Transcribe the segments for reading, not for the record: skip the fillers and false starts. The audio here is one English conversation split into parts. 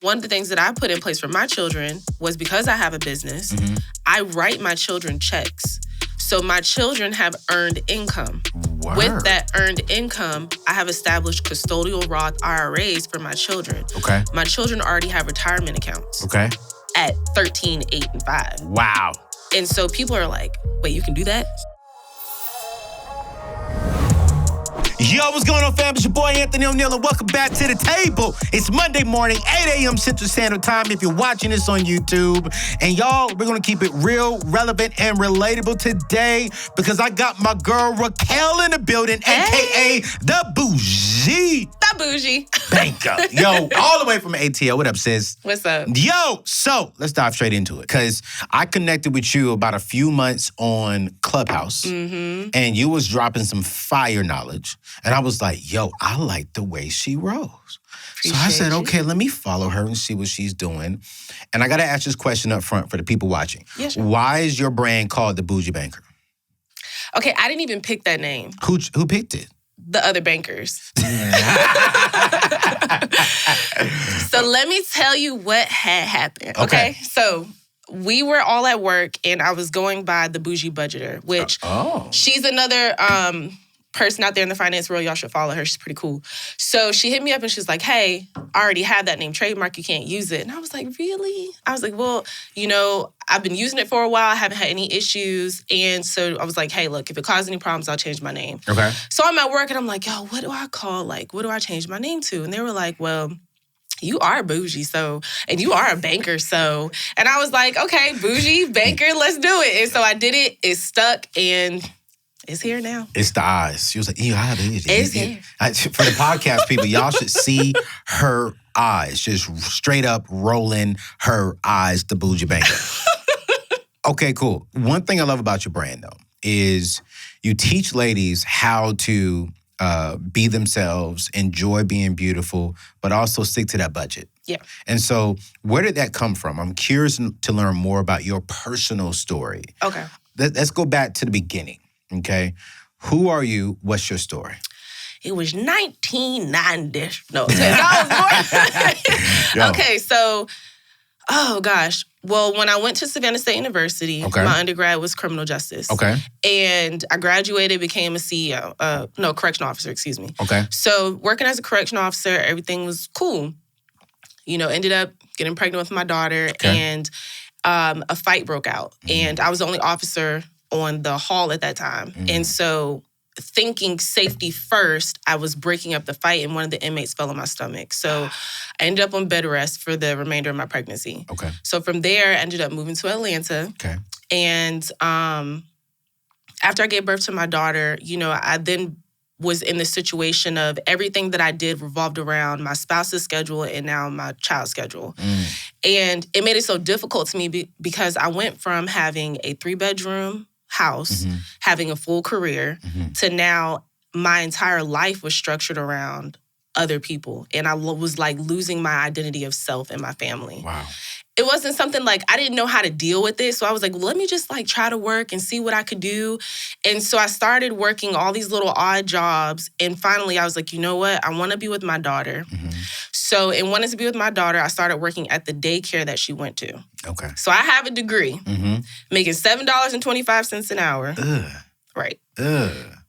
one of the things that I put in place for my children was because I have a business, I write my children checks. So my children have earned income. Word. With that earned income, I have established custodial Roth IRAs for my children. Okay. My children already have retirement accounts. Okay. At 13, 8, and 5. Wow. And so people are like, wait, you can do that? Yo, what's going on, fam? It's your boy, Anthony O'Neal, and welcome back to the table. It's Monday morning, 8 a.m. Central Standard Time if you're watching this on YouTube. And y'all, we're going to keep it real, relevant, and relatable today because I got my girl Raquel in the building, a.k.a. the Boujee. The Boujee Banker. Yo, all the way from ATL. What up, sis? What's up? Yo, so let's dive straight into it because I connected with you about a few months on Clubhouse, and you was dropping some fire knowledge. And I was like, yo, I like the way she rolls. So I said, okay, let me follow her and see what she's doing. And I got to ask this question up front for the people watching. Yeah, sure. Why is your brand called the Boujee Banker? Okay, I didn't even pick that name. Who picked it? The other bankers. So let me tell you what had happened, okay? So we were all at work, and I was going by the Boujee Budgeter, which she's another person out there in the finance world. Y'all should follow her. She's pretty cool. So she hit me up and she's like, hey, I already have that name trademark. You can't use it. And I was like, really? I was like, well, you know, I've been using it for a while. I haven't had any issues. And so I was like, hey, look, if it causes any problems, I'll change my name. Okay. So I'm at work and I'm like, yo, what do I call? Like, what do I change my name to? And they were like, well, you are bougie, so, and you are a banker, so. And I was like, okay, Boujee Banker, let's do it. And so I did it. It stuck, and it's here now. It's the eyes. She was like, yeah, it's here. For the podcast people, y'all should see her eyes, just straight up rolling her eyes, the Boujee Banker. Okay, cool. One thing I love about your brand, though, is you teach ladies how to be themselves, enjoy being beautiful, but also stick to that budget. Yeah. And so where did that come from? I'm curious to learn more about your personal story. Okay. Let's go back to the beginning, okay? Who are you? What's your story? It was 1990. No, I was born. Okay, so, oh gosh. Well, when I went to Savannah State University, my undergrad was criminal justice. Okay. And I graduated, became a correctional officer, excuse me. Okay. So working as a correctional officer, everything was cool. You know, ended up getting pregnant with my daughter, and a fight broke out. And I was the only officer on the hall at that time. And so thinking safety first, I was breaking up the fight, and one of the inmates fell on my stomach. So I ended up on bed rest for the remainder of my pregnancy. Okay. So from there, I ended up moving to Atlanta. Okay. And after I gave birth to my daughter, you know, I then was in the situation of everything that I did revolved around my spouse's schedule and now my child's schedule. And it made it so difficult to me because I went from having a 3-bedroom house, having a full career, to now my entire life was structured around other people. And I was like losing my identity of self and my family. Wow. It wasn't something like, I didn't know how to deal with it. So I was like, well, let me just like try to work and see what I could do. And so I started working all these little odd jobs. And finally I was like, you know what? I want to be with my daughter. So in wanting to be with my daughter, I started working at the daycare that she went to. Okay. So I have a degree, making $7.25 an hour. Right.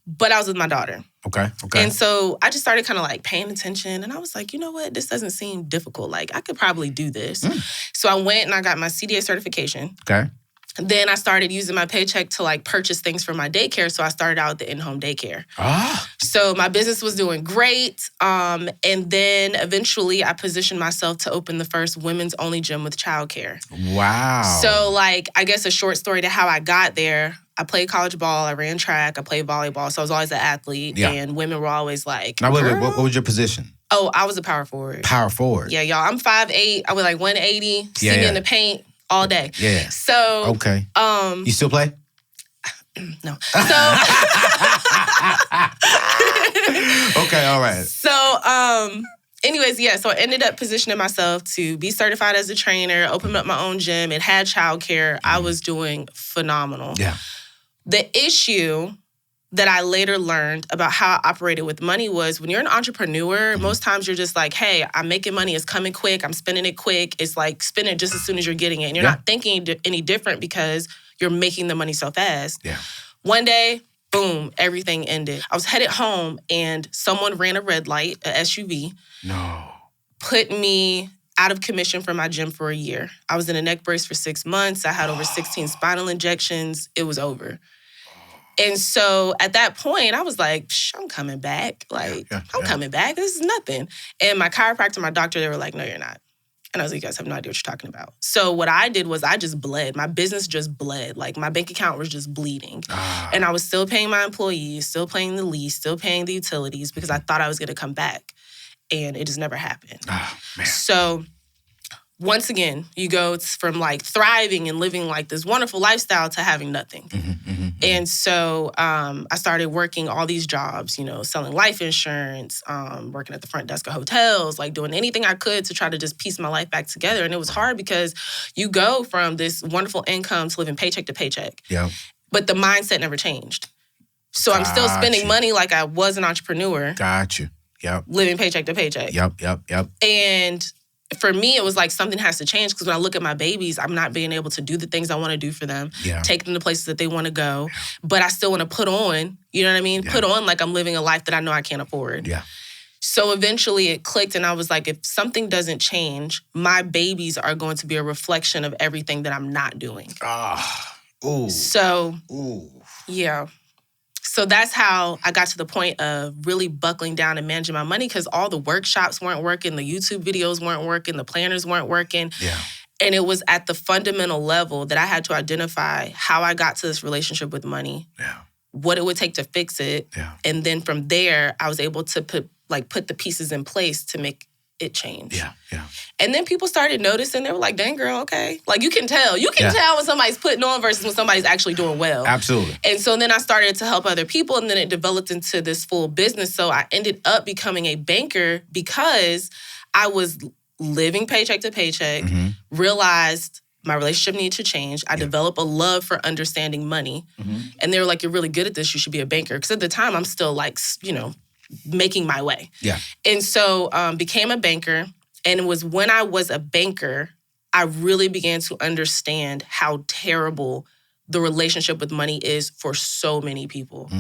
But I was with my daughter. Okay. And so I just started kind of like paying attention. And I was like, you know what? This doesn't seem difficult. Like, I could probably do this. So I went and I got my CDA certification. Okay. Then I started using my paycheck to like purchase things for my daycare. So I started out with the in-home daycare. So my business was doing great. And then eventually I positioned myself to open the first women's only gym with childcare. Wow. So like, I guess a short story to how I got there. I played college ball, I ran track, I played volleyball. So I was always an athlete. Yeah. And women were always like, now, wait, what was your position? Oh, I was a power forward. Power forward? Yeah, y'all. I'm 5'8". I was like 180, see me in the paint all day. Yeah. So. Okay. You still play? No. So. Okay, all right. So, anyways, yeah, so I ended up positioning myself to be certified as a trainer, open up my own gym. It had childcare. I was doing phenomenal. Yeah. The issue that I later learned about how I operated with money was when you're an entrepreneur, most times you're just like, hey, I'm making money. It's coming quick. I'm spending it quick. It's like spending it just as soon as you're getting it. And you're not thinking any different because you're making the money so fast. Yeah. One day, boom, everything ended. I was headed home and someone ran a red light, a SUV. No. Put me out of commission from my gym for a year. I was in a neck brace for 6 months. I had over 16 spinal injections. It was over. And so at that point, I was like, I'm coming back. I'm coming back. This is nothing. And my chiropractor, my doctor, they were like, no, you're not. And I was like, you guys have no idea what you're talking about. So what I did was I just bled. My business just bled. Like my bank account was just bleeding. And I was still paying my employees, still paying the lease, still paying the utilities because I thought I was going to come back. And it just never happened. Man. So once again, you go from like thriving and living like this wonderful lifestyle to having nothing. And so I started working all these jobs, selling life insurance, working at the front desk of hotels, like doing anything I could to try to just piece my life back together. And it was hard because you go from this wonderful income to living paycheck to paycheck. Yeah. But the mindset never changed. So I'm still spending money like I was an entrepreneur. Got you. Yep. Living paycheck to paycheck. Yep. And for me, it was like something has to change because when I look at my babies, I'm not being able to do the things I want to do for them, take them to places that they want to go, but I still want to put on, you know what I mean? Yeah. Put on like I'm living a life that I know I can't afford. Yeah. So eventually it clicked and I was like, if something doesn't change, my babies are going to be a reflection of everything that I'm not doing. Yeah. So that's how I got to the point of really buckling down and managing my money because all the workshops weren't working, the YouTube videos weren't working, the planners weren't working. Yeah. And it was at the fundamental level that I had to identify how I got to this relationship with money, what it would take to fix it. Yeah. And then from there, I was able to put the pieces in place to make it change. Yeah. And then people started noticing. They were like, dang, girl, okay. Like, you can tell. You can tell when somebody's putting on versus when somebody's actually doing well. Absolutely. And so then I started to help other people, and then it developed into this full business. So I ended up becoming a banker because I was living paycheck to paycheck, realized my relationship needed to change. I developed a love for understanding money. And they were like, you're really good at this. You should be a banker. Because at the time, I'm still like, making my way. Yeah. And so became a banker. And it was when I was a banker, I really began to understand how terrible the relationship with money is for so many people.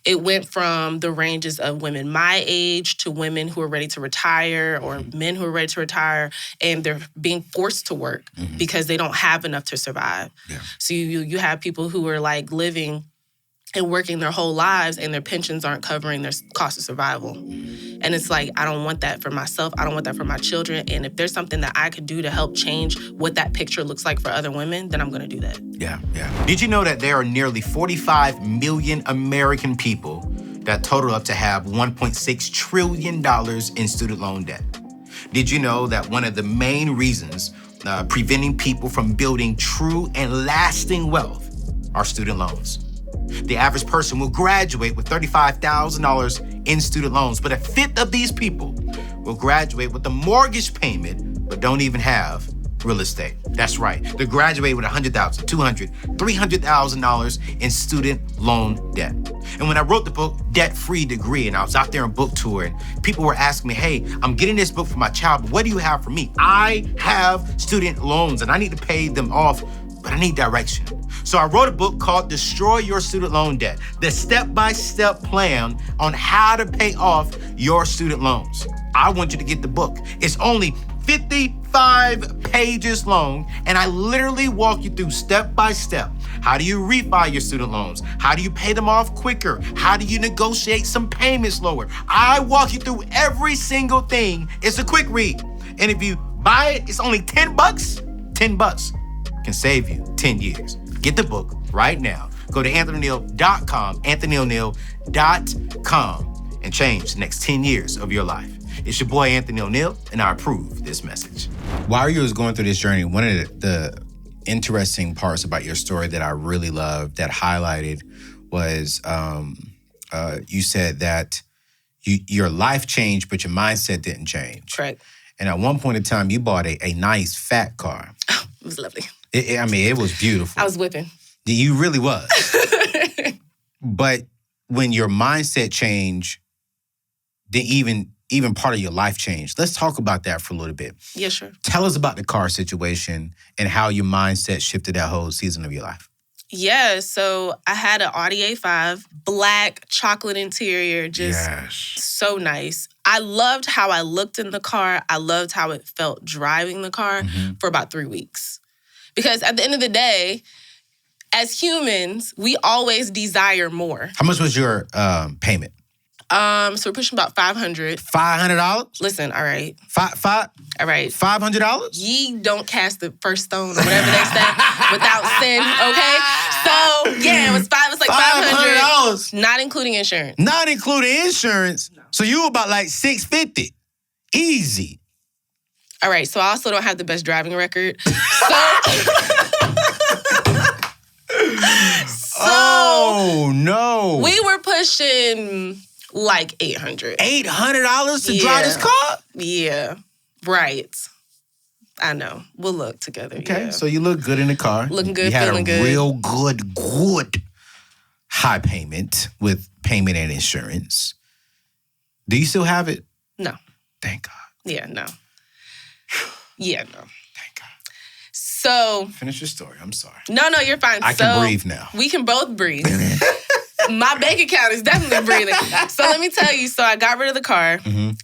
It went from the ranges of women my age to women who are ready to retire or men who are ready to retire, and they're being forced to work because they don't have enough to survive. Yeah. So you have people who are like living and working their whole lives and their pensions aren't covering their cost of survival. And it's like, I don't want that for myself. I don't want that for my children. And if there's something that I could do to help change what that picture looks like for other women, then I'm going to do that. Yeah. Did you know that there are nearly 45 million American people that total up to have $1.6 trillion in student loan debt? Did you know that one of the main reasons preventing people from building true and lasting wealth are student loans? The average person will graduate with $35,000 in student loans, but a fifth of these people will graduate with a mortgage payment but don't even have real estate. That's right. They graduate with $100,000, $200,000, $300,000 in student loan debt. And when I wrote the book, Debt-Free Degree, and I was out there on book tour, and people were asking me, hey, I'm getting this book for my child, but what do you have for me? I have student loans, and I need to pay them off, but I need direction. So I wrote a book called Destroy Your Student Loan Debt, the step-by-step plan on how to pay off your student loans. I want you to get the book. It's only 55 pages long, and I literally walk you through step-by-step. How do you refi your student loans? How do you pay them off quicker? How do you negotiate some payments lower? I walk you through every single thing. It's a quick read. And if you buy it, it's only $10. $10 can save you 10 years. Get the book right now. Go to AnthonyO'Neill.com, AnthonyO'Neill.com, and change the next 10 years of your life. It's your boy, Anthony O'Neill, and I approve this message. While you was going through this journey, one of the interesting parts about your story that I really loved, that highlighted, was you said that your life changed, but your mindset didn't change. Correct. And at one point in time, you bought a nice fat car. Oh, it was lovely. It was beautiful. I was whipping. You really was. But when your mindset changed, then even part of your life changed. Let's talk about that for a little bit. Yeah, sure. Tell us about the car situation and how your mindset shifted that whole season of your life. Yeah, so I had an Audi A5, black chocolate interior, just so nice. I loved how I looked in the car. I loved how it felt driving the car for about 3 weeks. Because at the end of the day, as humans, we always desire more. How much was your payment? So we're pushing about $500. $500? Listen, all right. All right. $500? Ye don't cast the first stone or whatever they say without sin, okay? So, yeah, it was like $500. Not including insurance. Not including insurance? No. So you were about like $650. Easy. All right, so I also don't have the best driving record. Oh, no. We were pushing like $800. $800 to drive this car? Yeah, right. I know. We'll look together. Okay, yeah. So you look good in the car. Looking good, you had feeling good. You had a real good high payment with payment and insurance. Do you still have it? No. Thank God. Yeah, no. Yeah, no. Thank God. So. Finish your story. I'm sorry. No, you're fine. I can breathe now. We can both breathe. My bank account is definitely breathing. So let me tell you. So I got rid of the car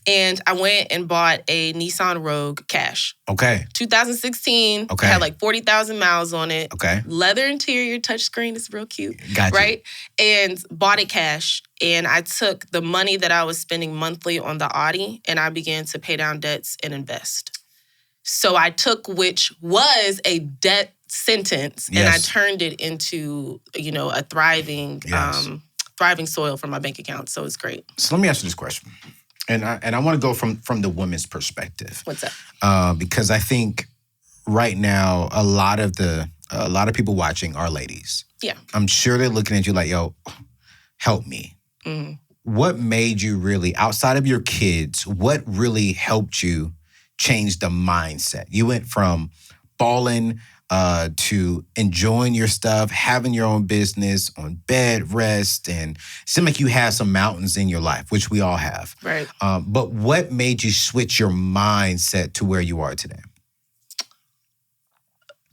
and I went and bought a Nissan Rogue cash. Okay. 2016. Okay. Had like 40,000 miles on it. Okay. Leather interior, touchscreen. It's real cute. Gotcha. Right? And bought it cash. And I took the money that I was spending monthly on the Audi and I began to pay down debts and invest. So I took, which was a debt sentence, and I turned it into, a thriving soil for my bank account. So it's great. So let me ask you this question, and I want to go from the women's perspective. What's up? Because I think right now a lot of people watching are ladies. Yeah, I'm sure they're looking at you like, "Yo, help me." Mm-hmm. What made you really, outside of your kids, what really helped you change the mindset? You went from balling to enjoying your stuff, having your own business, on bed rest, and it seemed like you had some mountains in your life, which we all have. Right. But what made you switch your mindset to where you are today?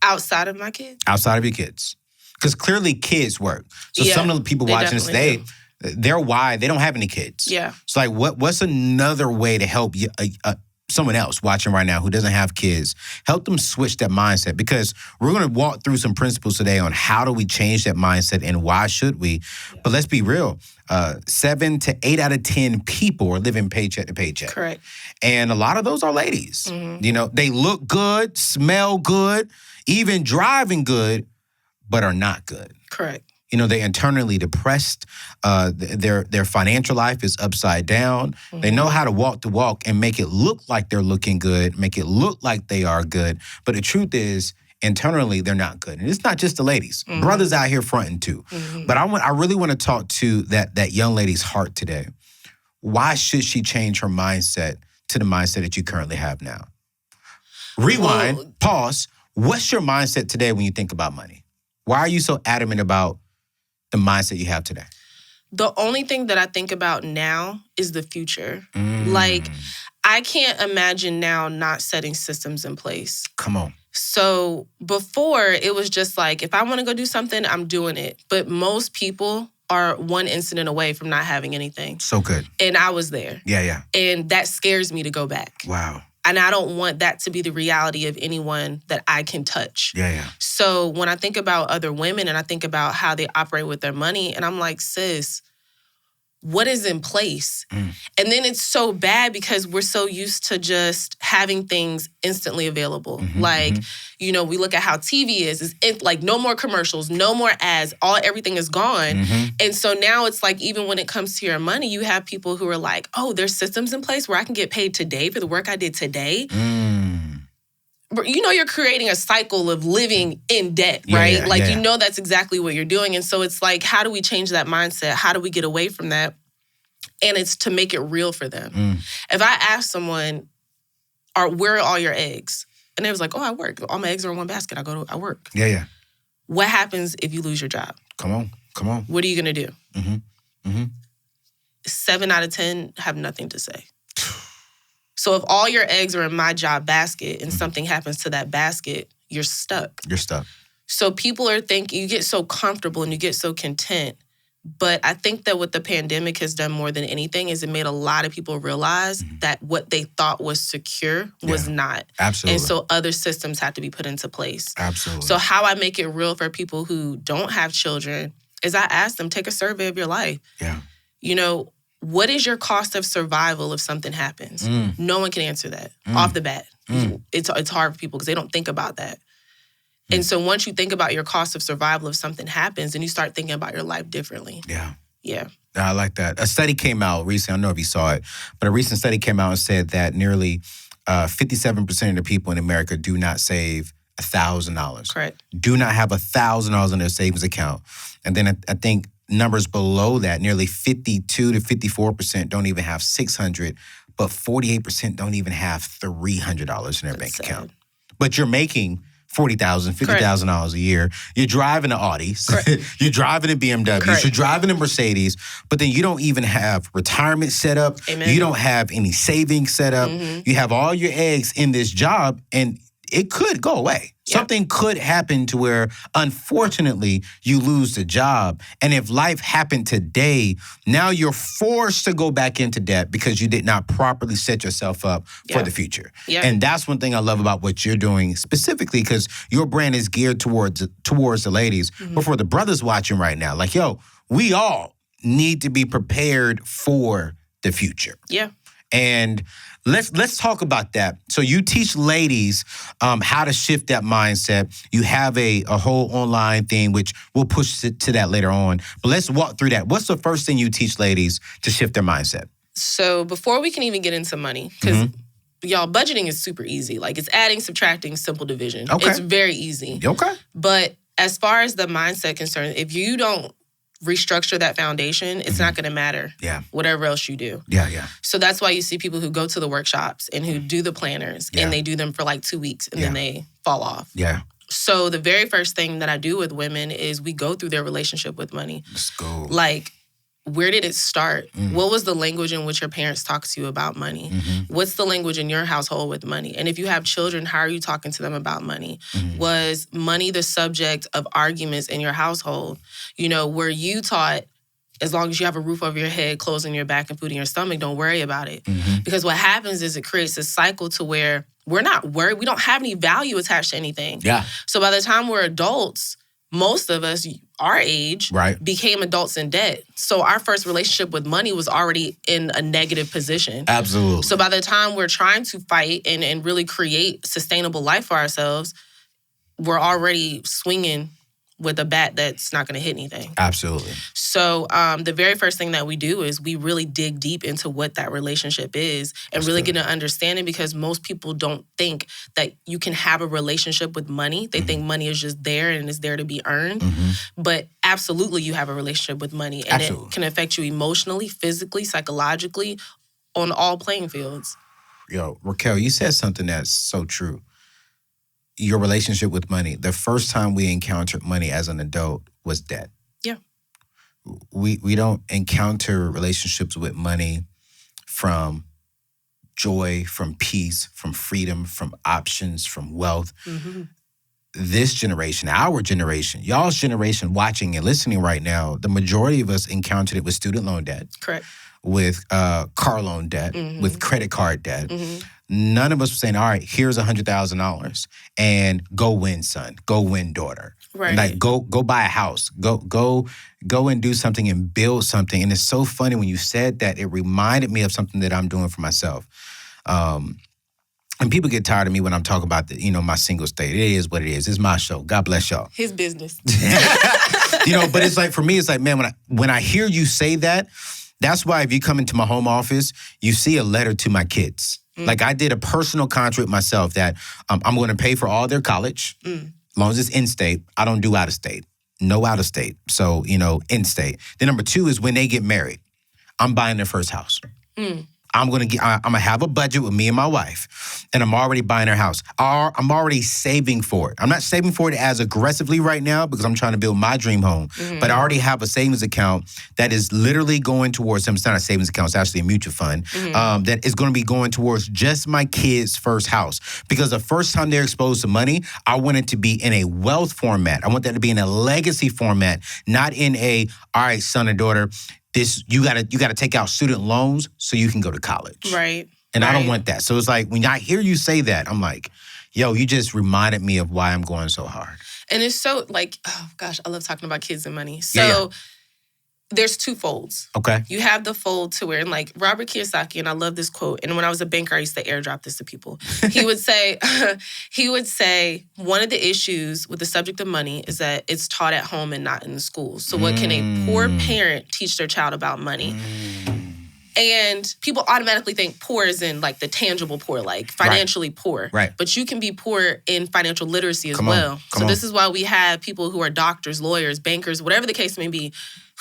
Outside of my kids? Outside of your kids. Because clearly kids work. So some of the people watching this today, they're why they don't have any kids. Yeah. So like what's another way to help you, someone else watching right now who doesn't have kids, help them switch that mindset? Because we're going to walk through some principles today on how do we change that mindset and why should we. But let's be real. 7 to 8 out of 10 people are living paycheck to paycheck. Correct. And a lot of those are ladies. Mm-hmm. They look good, smell good, even driving good, but are not good. Correct. They're internally depressed. Their financial life is upside down. Mm-hmm. They know how to walk the walk and make it look like they're looking good, make it look like they are good. But the truth is, internally, they're not good. And it's not just the ladies. Mm-hmm. Brothers out here fronting too. Mm-hmm. But I really want to talk to that young lady's heart today. Why should she change her mindset to the mindset that you currently have now? Rewind, pause. What's your mindset today when you think about money? Why are you so adamant about the mindset you have today? The only thing that I think about now is the future. Like, I can't imagine now not setting systems in place. Come on. So before, it was just like, if I want to go do something, I'm doing it. But most people are one incident away from not having anything. So good. And I was there. Yeah. And that scares me to go back. Wow. And I don't want that to be the reality of anyone that I can touch. Yeah. So when I think about other women and I think about how they operate with their money, and I'm like, sis, what is in place? And then it's so bad because we're so used to just having things instantly available. We look at how TV is like no more commercials, no more ads, everything is gone. And so now it's like, even when it comes to your money, you have people who are like, oh, there's systems in place where I can get paid today for the work I did today. You're creating a cycle of living in debt, right? That's exactly what you're doing. And so it's like, how do we change that mindset? How do we get away from that? And it's to make it real for them. If I ask someone, where are all your eggs? And they was like, oh, I work. All my eggs are in one basket. I work. Yeah. What happens if you lose your job? Come on. What are you going to do? Mm-hmm. 7 out of 10 have nothing to say. So if all your eggs are in my job basket and something happens to that basket, you're stuck. You're stuck. So people are thinking, you get so comfortable and you get so content. But I think that what the pandemic has done more than anything is it made a lot of people realize that what they thought was secure was not. Absolutely. And so other systems have to be put into place. Absolutely. So how I make it real for people who don't have children is I ask them, take a survey of your life. Yeah. You know, what is your cost of survival if something happens? No one can answer that off the bat. It's hard for people because they don't think about that. And so once you think about your cost of survival if something happens, then you start thinking about your life differently. Yeah. Yeah. I like that. A study came out recently, I don't know if you saw it, but a recent study came out and said that nearly 57% of the people in America do not save $1,000. Correct. Do not have $1,000 in their savings account. And then I think numbers below that, nearly 52 to 54% don't even have $600, but 48% don't even have $300 in their bank account. But you're making $40,000, $50,000 a year. You're driving an Audi. You're driving a BMW. Correct. You're driving a Mercedes. But then you don't even have retirement set up. Amen. You don't have any savings set up. You have all your eggs in this job, and it could go away. Yeah. Something could happen to where, unfortunately, you lose the job. And if life happened today, now you're forced to go back into debt because you did not properly set yourself up for the future. Yeah. And that's one thing I love about what you're doing specifically, because your brand is geared towards the ladies. But for the brothers watching right now, like, yo, we all need to be prepared for the future. Yeah. And let's talk about that. So you teach ladies how to shift that mindset. You have a whole online thing, which we'll push to that later on. But let's walk through that. What's the first thing you teach ladies to shift their mindset? So before we can even get into money, because y'all, budgeting is super easy. Like, it's adding, subtracting, simple division. Okay. It's very easy. Okay. But as far as the mindset concerned, if you don't restructure that foundation, it's not going to matter. Yeah. Whatever else you do. Yeah, yeah. So that's why you see people who go to the workshops and who do the planners Yeah. and they do them for like 2 weeks and then they fall off. Yeah. So the very first thing that I do with women is we go through their relationship with money. Let's go. Like, where did it start? What was the language in which your parents talked to you about money? What's the language in your household with money? And if you have children, how are you talking to them about money? Was money the subject of arguments in your household? You know, were you taught, as long as you have a roof over your head, clothes on your back, and food in your stomach, don't worry about it? Because what happens is it creates a cycle to where we're not worried. We don't have any value attached to anything. Yeah. So by the time we're adults, most of us, our age, became adults in debt. So our first relationship with money was already in a negative position. Absolutely. So by the time we're trying to fight and really create sustainable life for ourselves, we're already swinging with a bat that's not going to hit anything. Absolutely. So the very first thing that we do is we really dig deep into what that relationship is and really get an understanding, because most people don't think that you can have a relationship with money. They think money is just there and is there to be earned. But absolutely you have a relationship with money, and it can affect you emotionally, physically, psychologically, on all playing fields. Yo, Raquel, you said something that's so true. Your relationship with money. The first time we encountered money as an adult was debt. Yeah. We don't encounter relationships with money from joy, from peace, from freedom, from options, from wealth. This generation, our generation, y'all's generation watching and listening right now, the majority of us encountered it with student loan debt. Correct. With car loan debt, with credit card debt. None of us were saying, all right, here's $100,000 and go win, son. Go win, daughter. Right. Like, go buy a house. Go and do something and build something. And it's so funny when you said that, it reminded me of something that I'm doing for myself. And people get tired of me when I'm talking about my single state. It is what it is. It's my show. God bless y'all. His business. But it's like, for me, it's like, man, when I hear you say that, that's why if you come into my home office, you see a letter to my kids. Like, I did a personal contract myself that I'm going to pay for all their college, as long as it's in-state. I don't do out-of-state. No out-of-state. So, in-state. Then number 2 is when they get married, I'm buying their first house. I'm gonna have a budget with me and my wife, and I'm already buying our house. I'm already saving for it. I'm not saving for it as aggressively right now because I'm trying to build my dream home. But I already have a savings account that is literally going towards It's not a savings account, it's actually a mutual fund that is going to be going towards just my kids' first house. Because the first time they're exposed to money, I want it to be in a wealth format. I want that to be in a legacy format, not in a, all right, son or daughter, you gotta take out student loans so you can go to college. Right. And I don't want that. So it's like, when I hear you say that, I'm like, yo, you just reminded me of why I'm going so hard. And it's so like, oh gosh, I love talking about kids and money. So there's two folds. Okay. You have the fold to where, and like Robert Kiyosaki, and I love this quote, and when I was a banker, I used to airdrop this to people. He would say, one of the issues with the subject of money is that it's taught at home and not in the schools. So what can a poor parent teach their child about money? And people automatically think poor is in like the tangible poor, like financially poor. Right. But you can be poor in financial literacy as well. So this is why we have people who are doctors, lawyers, bankers, whatever the case may be,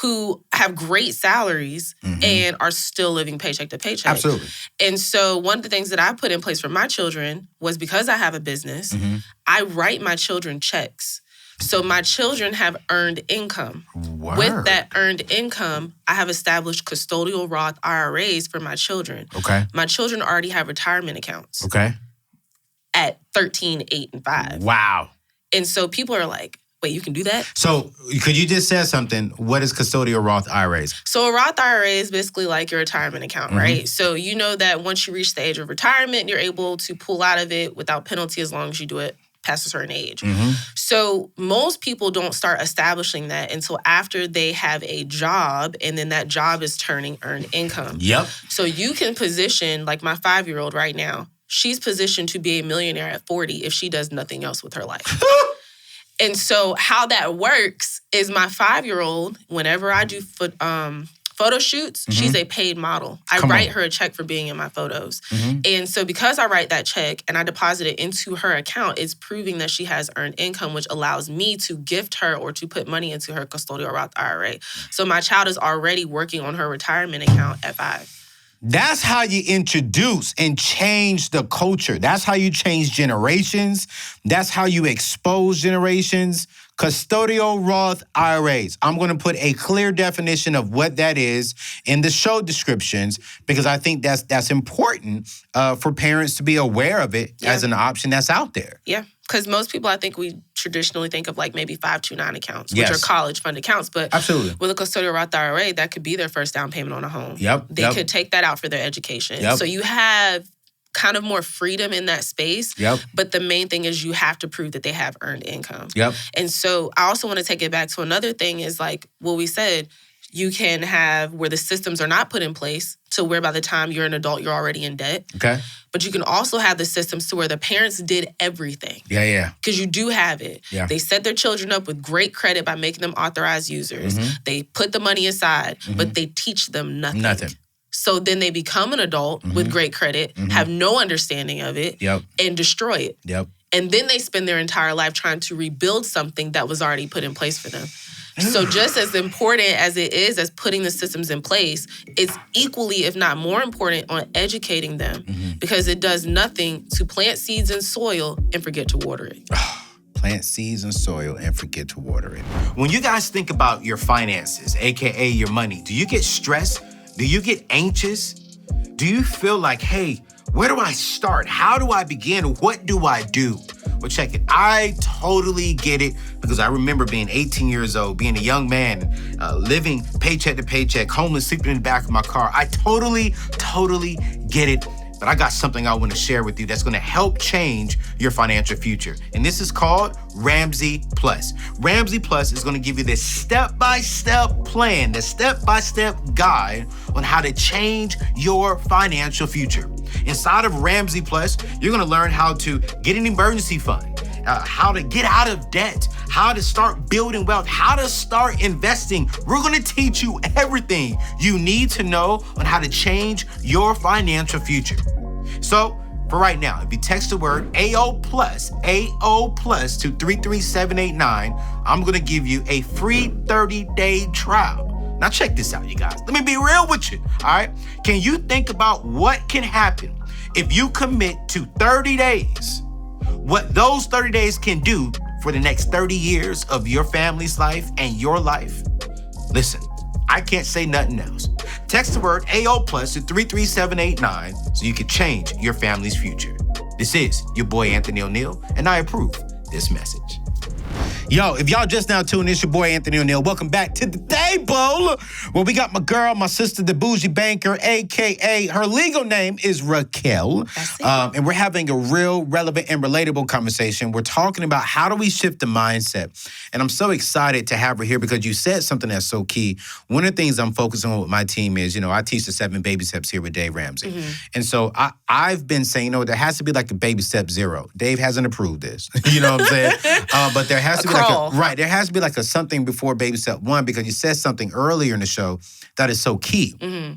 who have great salaries and are still living paycheck to paycheck. Absolutely. And so one of the things that I put in place for my children was, because I have a business, I write my children checks. So my children have earned income. Word. With that earned income, I have established custodial Roth IRAs for my children. Okay. My children already have retirement accounts. Okay. At 13, 8, and 5. Wow. And so people are like, wait, you can do that? So could you just say something? What is custodial Roth IRAs? So a Roth IRA is basically like your retirement account, right? So you know that once you reach the age of retirement, you're able to pull out of it without penalty as long as you do it past a certain age. So most people don't start establishing that until after they have a job, and then that job is turning earned income. Yep. So you can position, like my 5-year-old right now, she's positioned to be a millionaire at 40 if she does nothing else with her life. And how that works is my 5-year-old, whenever I do photo shoots, she's a paid model. I write her a check for being in my photos. And so because I write that check and I deposit it into her account, it's proving that she has earned income, which allows me to gift her or to put money into her custodial Roth IRA. So my child is already working on her retirement account at 5. That's how you introduce and change the culture. That's how you change generations. That's how you expose generations. Custodial Roth IRAs. I'm going to put a clear definition of what that is in the show descriptions, because I think that's important for parents to be aware of it as an option that's out there. Yeah, because most people, I think we traditionally think of like maybe 529 accounts, which are college fund accounts. But absolutely, with a custodial Roth IRA, that could be their first down payment on a home. They could take that out for their education. So you have kind of more freedom in that space. But the main thing is you have to prove that they have earned income. And so I also want to take it back to another thing is like what we said, you can have where the systems are not put in place to where by the time you're an adult, you're already in debt. But you can also have the systems to where the parents did everything. Because you do have it. They set their children up with great credit by making them authorized users. They put the money aside, but they teach them nothing. So then they become an adult with great credit, have no understanding of it, and destroy it. And then they spend their entire life trying to rebuild something that was already put in place for them. So just as important as it is as putting the systems in place, it's equally, if not more important, on educating them because it does nothing to plant seeds in soil and forget to water it. Plant seeds in soil and forget to water it. When you guys think about your finances, AKA your money, do you get stressed? Do you get anxious? Do you feel like, hey, where do I start? How do I begin? What do I do? Well, check it. I totally get it because I remember being 18 years old, being a young man, living paycheck to paycheck, homeless, sleeping in the back of my car. I totally get it. But I got something I want to share with you that's going to help change your financial future. And this is called Ramsey Plus. Ramsey Plus is going to give you this step-by-step plan, the step-by-step guide on how to change your financial future. Inside of Ramsey Plus, you're going to learn how to get an emergency fund, how to get out of debt, how to start building wealth, how to start investing. We're going to teach you everything you need to know on how to change your financial future. So for right now, if you text the word AO plus to 33789, I'm going to give you a free 30-day trial. Now check this out, you guys. Let me be real with you, all right? Can you think about what can happen if you commit to 30 days? What those 30 days can do for the next 30 years of your family's life and your life? Listen, I can't say nothing else. Text the word AO Plus to 33789 so you can change your family's future. This is your boy Anthony O'Neal, and I approve this message. Yo, if y'all just now tuned in, it's your boy Anthony O'Neal. Welcome back to the table where we got my girl, my sister, the Boujee Banker, a.k.a. her legal name is Raquel. And we're having a real relevant and relatable conversation. We're talking about how do we shift the mindset. And I'm so excited to have her here because you said something that's so key. One of the things I'm focusing on with my team is, I teach the 7 baby steps here with Dave Ramsey. Mm-hmm. And so I've been saying, there has to be like a baby step 0. Dave hasn't approved this. You know what I'm saying? But there has to be there has to be like a something before baby step 1 because you said something earlier in the show that is so key. Mm-hmm.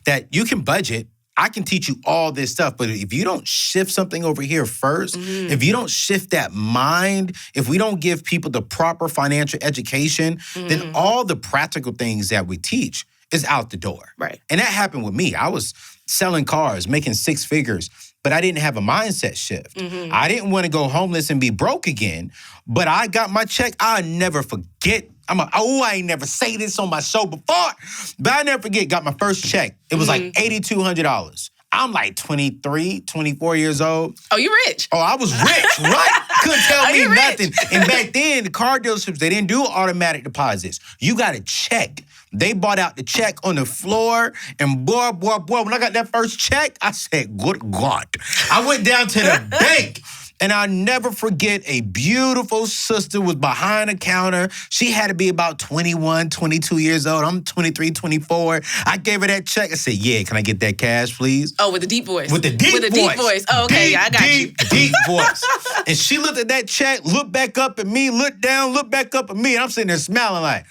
That you can budget. I can teach you all this stuff, but if you don't shift something over here first, if you don't shift that mind, if we don't give people the proper financial education, then all the practical things that we teach is out the door. Right. And that happened with me. I was selling cars, making 6 figures, but I didn't have a mindset shift. Mm-hmm. I didn't want to go homeless and be broke again, but I got my check. I'll never forget. I ain't never say this on my show before, but I never forget, got my first check. It was like $8,200. I'm like 23, 24 years old. Oh, you rich. Oh, I was rich, right? Couldn't tell me nothing. And back then, the car dealerships, they didn't do automatic deposits. You got a check. They bought out the check on the floor, and boy, when I got that first check, I said, good God. I went down to the bank, and I'll never forget a beautiful sister was behind the counter. She had to be about 21, 22 years old. I'm 23, 24. I gave her that check. I said, yeah, can I get that cash, please? Oh, with the deep voice. With the deep voice. Oh, okay, yeah, I got you. Deep voice. And she looked at that check, looked back up at me, looked down, looked back up at me, and I'm sitting there smiling like,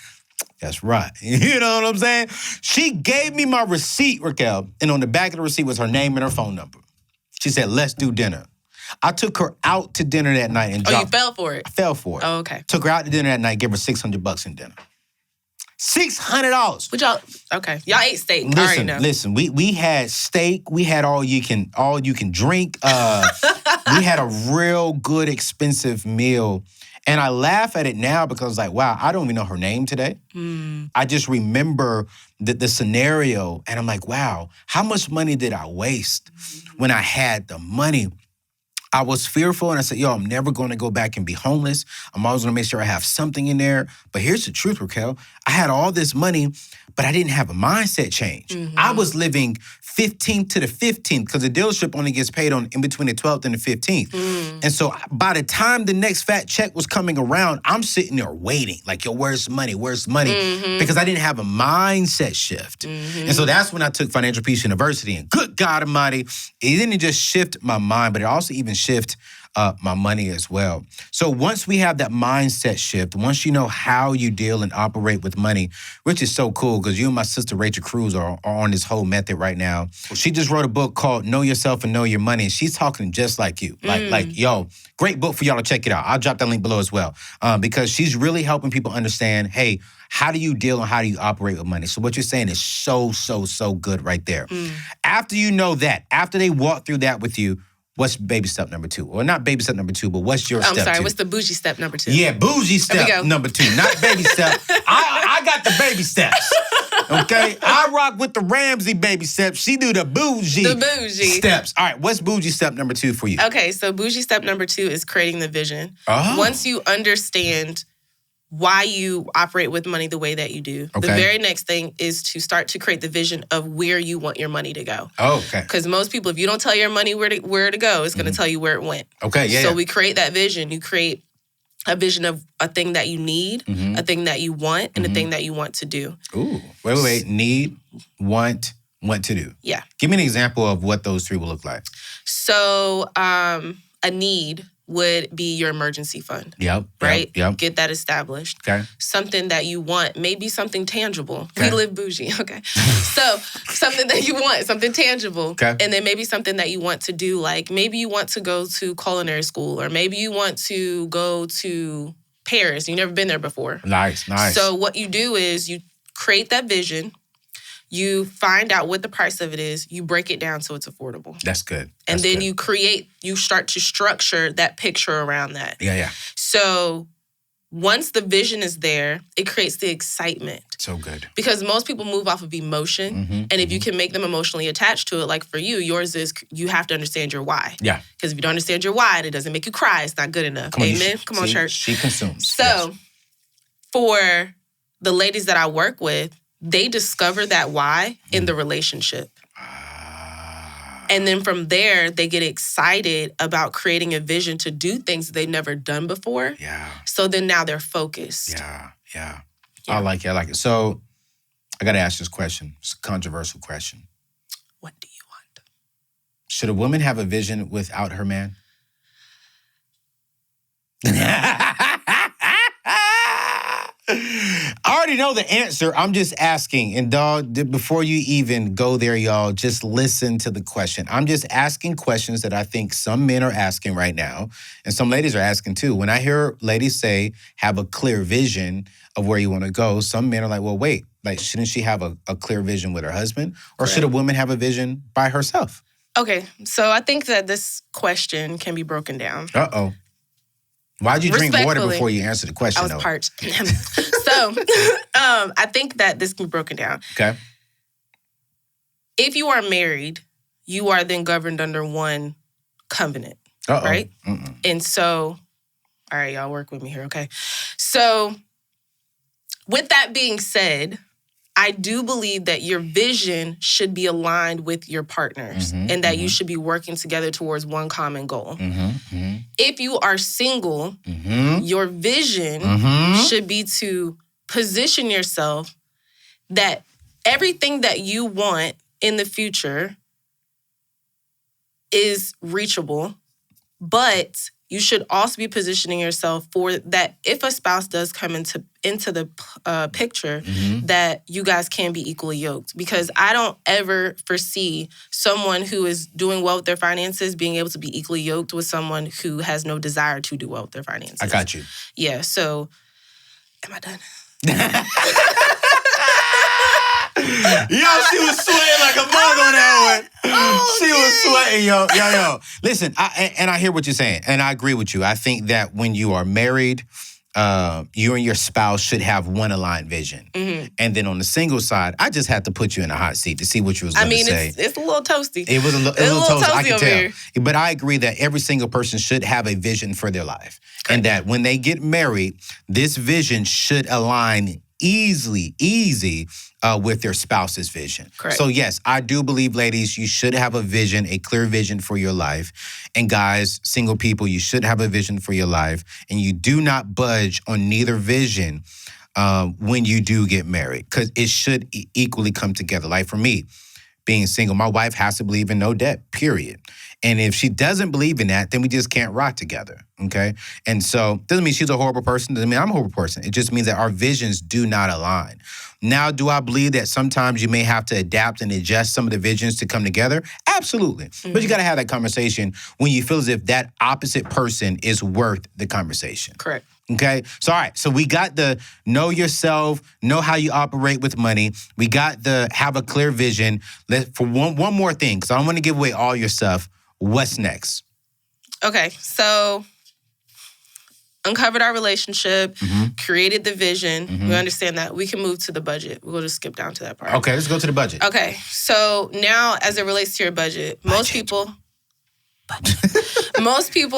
that's right. You know what I'm saying? She gave me my receipt, Raquel, and on the back of the receipt was her name and her phone number. She said, let's do dinner. I took her out to dinner that night and you fell for it? I fell for it. Oh, okay. Took her out to dinner that night, gave her $600 in dinner. $600. But y'all ate steak. I already know. Listen, we had steak. We had all you can drink. We had a real good, expensive meal. And I laugh at it now because wow, I don't even know her name today. I just remember the scenario and I'm like, wow, how much money did I waste when I had the money? I was fearful and I said, I'm never going to go back and be homeless. I'm always going to make sure I have something in there. But here's the truth, Raquel. I had all this money, but I didn't have a mindset change. Mm-hmm. I was living 15th to the 15th because the dealership only gets paid in between the 12th and the 15th. And so by the time the next fat check was coming around, I'm sitting there waiting. Like, where's the money? Where's the money? Mm-hmm. Because I didn't have a mindset shift. Mm-hmm. And so that's when I took Financial Peace University. And good God Almighty, it didn't just shift my mind, but it also even shift my money as well. So once we have that mindset shift, once you know how you deal and operate with money, which is so cool because you and my sister Raquel Curtis are on this whole method right now. She just wrote a book called Know Yourself and Know Your Money. And she's talking just like you. Great book for y'all to check it out. I'll drop that link below as well because she's really helping people understand, hey, how do you deal and how do you operate with money? So what you're saying is so good right there. After you know that, after they walk through that with you, what's baby step number 2? Or not baby step number 2, but what's your step 2? I'm sorry, what's the bougie step number 2? Yeah, bougie step number 2, not baby step. I got the baby steps, okay? I rock with the Ramsey baby steps. She do the bougie steps. All right, what's bougie step number 2 for you? Okay, so bougie step number 2 is creating the vision. Oh. Once you understand why you operate with money the way that you do. Okay. The very next thing is to start to create the vision of where you want your money to go. Oh, okay. Because most people, if you don't tell your money where to go, it's going to tell you where it went. Okay, yeah. So we create that vision. You create a vision of a thing that you need, a thing that you want, and a thing that you want to do. Ooh, wait. Need, want to do. Yeah. Give me an example of what those 3 will look like. So a need would be your emergency fund. Yep. Right? Yep. Get that established. Okay. Something that you want, maybe something tangible. Okay. We live bougie, okay? So something that you want, something tangible. Okay. And then maybe something that you want to do, like maybe you want to go to culinary school, or maybe you want to go to Paris. You've never been there before. Nice. So what you do is you create that vision. You find out what the price of it is. You break it down so it's affordable. That's good. And That's then good. you start to structure that picture around that. Yeah. So once the vision is there, it creates the excitement. So good. Because most people move off of emotion. And if you can make them emotionally attached to it, like for you, yours is you have to understand your why. Yeah. Because if you don't understand your why and it doesn't make you cry, it's not good enough. Amen? Come on, church. She consumes. So for the ladies that I work with, they discover that why in the relationship. And then from there, they get excited about creating a vision to do things they've never done before. Yeah. So then now they're focused. Yeah. I like it. So I got to ask this question. It's a controversial question. What do you want? Should a woman have a vision without her man? I already know the answer. I'm just asking. And dog, before you even go there, y'all, just listen to the question. I'm just asking questions that I think some men are asking right now. And some ladies are asking too. When I hear ladies say, have a clear vision of where you want to go, some men are like, well, wait, like, shouldn't she have a clear vision with her husband? Or should a woman have a vision by herself? Okay, so I think that this question can be broken down. Uh-oh. Why'd you drink water before you answered the question, I was parched. So, I think that this can be broken down. Okay. If you are married, you are then governed under one covenant, right? And so, all right, y'all work with me here, okay? So, with that being said, I do believe that your vision should be aligned with your partners and that you should be working together towards one common goal. If you are single, your vision should be to position yourself that everything that you want in the future is reachable, but you should also be positioning yourself for that if a spouse does come into the picture, that you guys can be equally yoked. Because I don't ever foresee someone who is doing well with their finances being able to be equally yoked with someone who has no desire to do well with their finances. I got you. Yeah, so am I done? Yo, she was sweating like a mug on that one. She was sweating, yo. Listen, I hear what you're saying, and I agree with you. I think that when you are married, you and your spouse should have one aligned vision. And then on the single side, I just had to put you in a hot seat to see what you was going to say. It's a little toasty. It was a little toasty, I can tell. Here. But I agree that every single person should have a vision for their life. Correct. And that when they get married, this vision should align easy with their spouse's vision. Correct. So yes, I do believe, ladies, you should have a vision, a clear vision for your life. And guys, single people, you should have a vision for your life. And you do not budge on neither vision when you do get married, because it should equally come together. Like for me, being single, my wife has to believe in no debt, period. And if she doesn't believe in that, then we just can't rock together, okay? And so, doesn't mean she's a horrible person, doesn't mean I'm a horrible person. It just means that our visions do not align. Now, do I believe that sometimes you may have to adapt and adjust some of the visions to come together? Absolutely. But you gotta have that conversation when you feel as if that opposite person is worth the conversation. Correct. Okay? So, all right. So we got the know yourself, know how you operate with money. We got the have a clear vision. For one more thing, because I don't want to give away all your stuff. What's next? Okay. So uncovered our relationship, created the vision. We understand that. We can move to the budget. We'll just skip down to that part. Okay, let's go to the budget. Okay. So now as it relates to your budget, most people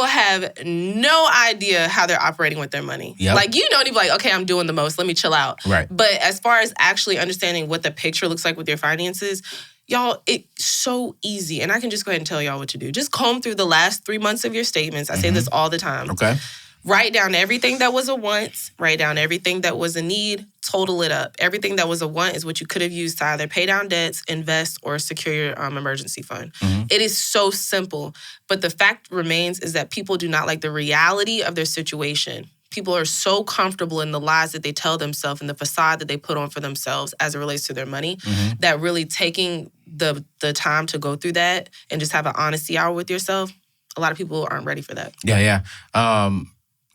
have no idea how they're operating with their money. Yep. Like, you don't even like, okay, I'm doing the most. Let me chill out. Right. But as far as actually understanding what the picture looks like with your finances, y'all, it's so easy. And I can just go ahead and tell y'all what to do. Just comb through the last 3 months of your statements. I say this all the time. Okay. Write down everything that was a want. Write down everything that was a need. Total it up. Everything that was a want is what you could have used to either pay down debts, invest, or secure your emergency fund. It is so simple. But the fact remains is that people do not like the reality of their situation. People are so comfortable in the lies that they tell themselves and the facade that they put on for themselves as it relates to their money, that really taking the time to go through that and just have an honesty hour with yourself, a lot of people aren't ready for that. Yeah.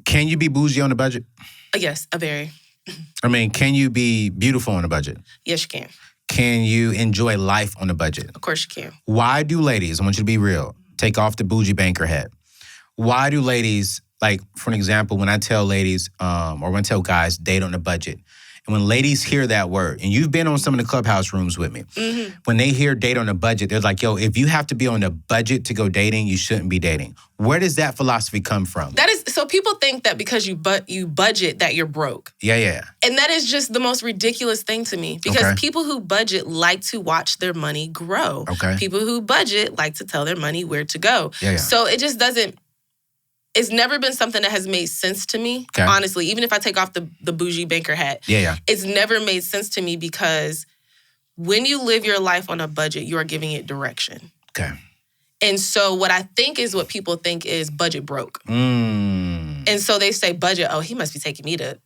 Can you be bougie on a budget? Yes, a very. I mean, can you be beautiful on a budget? Yes, you can. Can you enjoy life on a budget? Of course you can. Why do ladies, I want you to be real, take off the Boujee Banker hat. Why do ladies, like, for an example, when I tell ladies or when I tell guys date on a budget, and when ladies hear that word, and you've been on some of the clubhouse rooms with me, when they hear date on a budget, they're like, yo, if you have to be on a budget to go dating, you shouldn't be dating. Where does that philosophy come from? That is, so people think that because you budget that you're broke. Yeah. And that is just the most ridiculous thing to me because people who budget like to watch their money grow. Okay. People who budget like to tell their money where to go. Yeah. So it just doesn't, it's never been something that has made sense to me, honestly. Even if I take off the Boujee Banker hat, it's never made sense to me because when you live your life on a budget, you are giving it direction. Okay. And so what I think is what people think is budget broke. Mm. And so they say budget, oh, he must be taking me to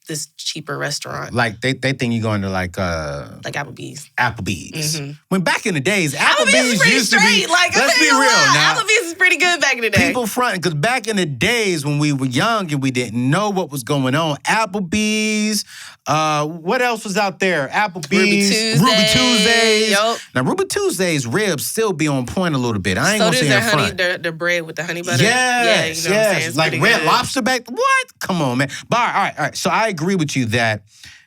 this cheaper restaurant. Like they think you're going to like Applebee's. Applebee's. Mm-hmm. When back in the days, Applebee's Applebee's used to be, like, let's be real now. Applebee's is pretty good back in the day. People fronting, because back in the days when we were young and we didn't know what was going on, Applebee's, what else was out there? Applebee's, Ruby Tuesdays. Yep. Now, Ruby Tuesdays ribs still be on point a little bit. I ain't so gonna say in front. The bread with the honey butter. Yes, you know what I'm saying? It's like Red good. Lobster back. What? Come on, man. But all right. So I agree with you that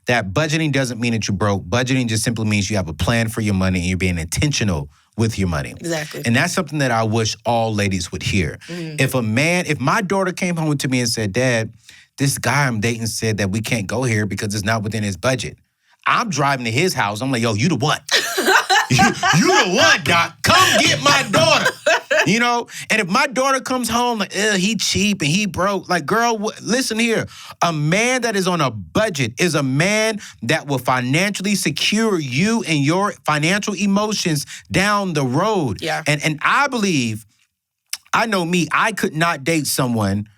budgeting doesn't mean that you're broke. Budgeting just simply means you have a plan for your money and you're being intentional with your money. Exactly. And that's something that I wish all ladies would hear. If my daughter came home to me and said, Dad, this guy I'm dating said that we can't go here because it's not within his budget. I'm driving to his house. I'm like, yo, you the what? you the what, Doc? Come get my daughter. You know? And if my daughter comes home like, he cheap and he broke, like, girl, listen here. A man that is on a budget is a man that will financially secure you and your financial emotions down the road. Yeah. And I believe, I know me, I could not date someone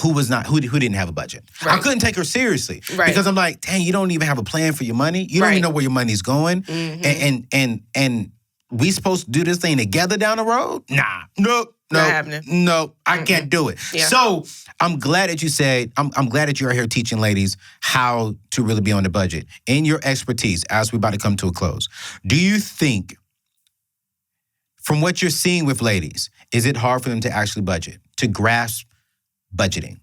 who didn't have a budget. Right. I couldn't take her seriously. Right. Because I'm like, dang, you don't even have a plan for your money. You don't even know where your money's going. And we supposed to do this thing together down the road? Nah. Nope. Not happening. No, I can't do it. Yeah. So I'm glad that you said, I'm glad that you're here teaching ladies how to really be on the budget. In your expertise, as we're about to come to a close, do you think, from what you're seeing with ladies, is it hard for them to actually budget, to grasp budgeting?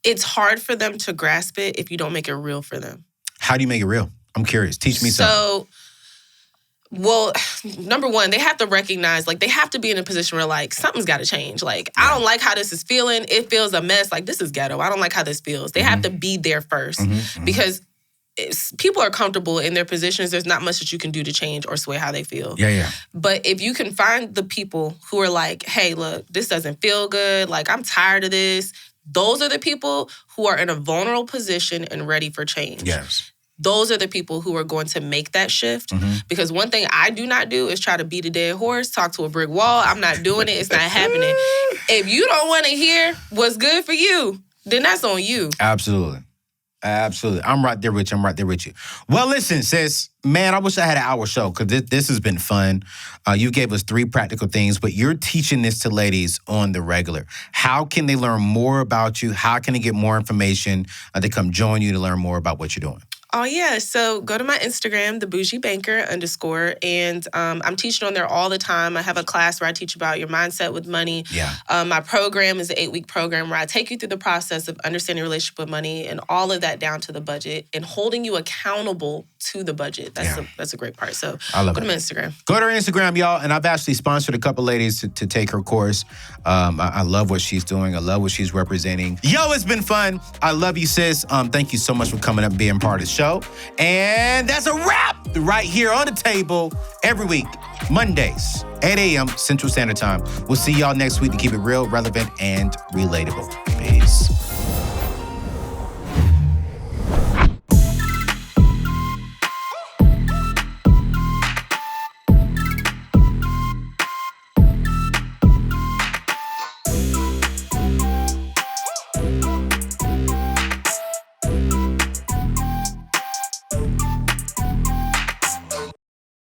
It's hard for them to grasp it if you don't make it real for them. How do you make it real? I'm curious. Teach me something. Well, number one, they have to recognize, like, they have to be in a position where, like, something's got to change. Like, I don't like how this is feeling. It feels a mess. Like, this is ghetto. I don't like how this feels. They have to be there first because people are comfortable in their positions. There's not much that you can do to change or sway how they feel. Yeah. But if you can find the people who are like, hey, look, this doesn't feel good. Like, I'm tired of this. Those are the people who are in a vulnerable position and ready for change. Yes. Those are the people who are going to make that shift. Because one thing I do not do is try to beat a dead horse, talk to a brick wall. I'm not doing it. It's not happening. If you don't want to hear what's good for you, then that's on you. Absolutely. I'm right there with you. Well, listen, sis, man, I wish I had an hour show because this has been fun. You gave us 3 practical things, but you're teaching this to ladies on the regular. How can they learn more about you? How can they get more information to come join you to learn more about what you're doing? Oh, yeah. So go to my Instagram, the Boujee Banker _ and I'm teaching on there all the time. I have a class where I teach about your mindset with money. Yeah. My program is an 8-week program where I take you through the process of understanding your relationship with money and all of that down to the budget and holding you accountable to the budget. That's a great part. So I love go to my it. Instagram. Go to her Instagram, y'all. And I've actually sponsored a couple ladies to take her course. I love what she's doing. I love what she's representing. Yo, it's been fun. I love you, sis. Thank you so much for coming up and being part of the show. And that's a wrap right here on the table every week, Mondays, 8 a.m. Central Standard Time. We'll see y'all next week to keep it real, relevant, and relatable. Peace.